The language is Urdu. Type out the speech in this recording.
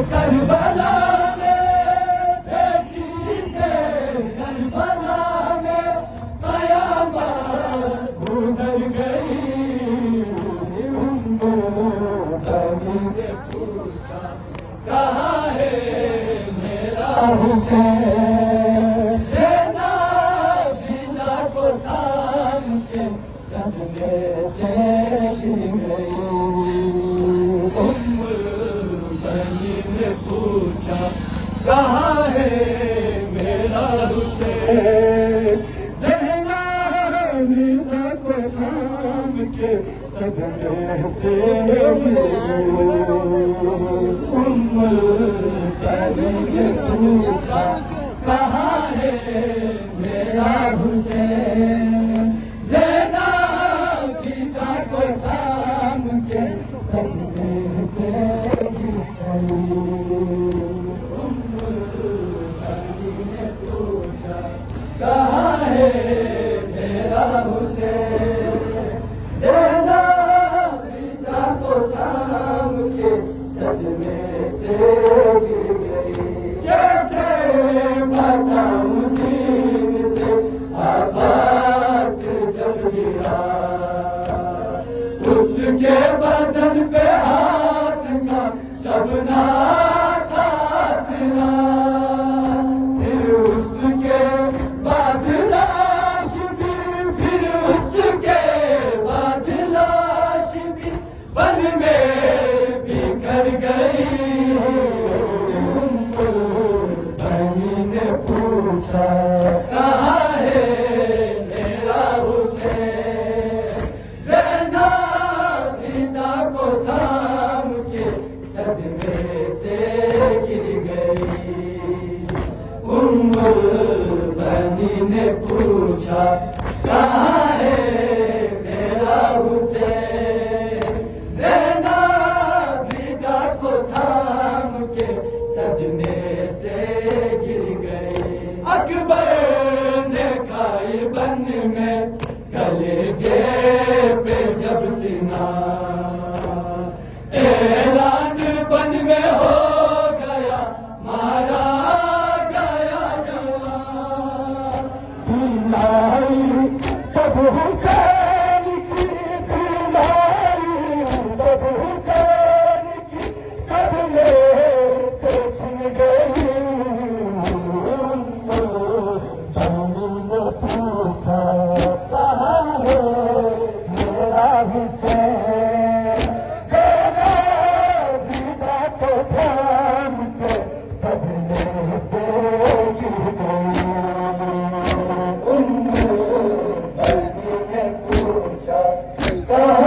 کربلا میں بیٹی کے کربلا میں قیامت گزر گئی بنی نے پوچھا کہاں ہے میرا حسین زینب کو تھام کے صدمے سے گر گئی پوچھا کہاں ہے میرا حسین زینب کو تھام کے صدمے سے پوچھا کہاں ہے میرا حسین زینب کو تھام کے صدمے سے کہاں ہے میرا حسین زینب کو تھام کے صدمے سے گر گئی کیسے بتاؤں سین سے عباس جب گرا اس کے بدن پہ ہاتھ کا تب نہ تھا سنا پھر اس کے بعد لاش بھی پھر اس کے بعد لاش بھی بن میں بکھر گئی بنی نے پوچھا کہاں ہے میرا حسین زینب کو تھام کے صدمے سے گر گئی بنی نے پوچھا کہاں ہے میرا حسین زینب کو تھام کے صدمے سے گر گئی اکبر نے کھائی بن میں کلیجے پہ جب سنا اعلان بن میں ہو گیا مارا گیا جوان بیماری تب حسین کی بیماری تب حسین کی صدمے سے چھن گئی بنی نے پوچھا کہاں ہے میرا حسین زینب کو تھام کے صدمے سے گر گئی بنی نے پوچھا کہاں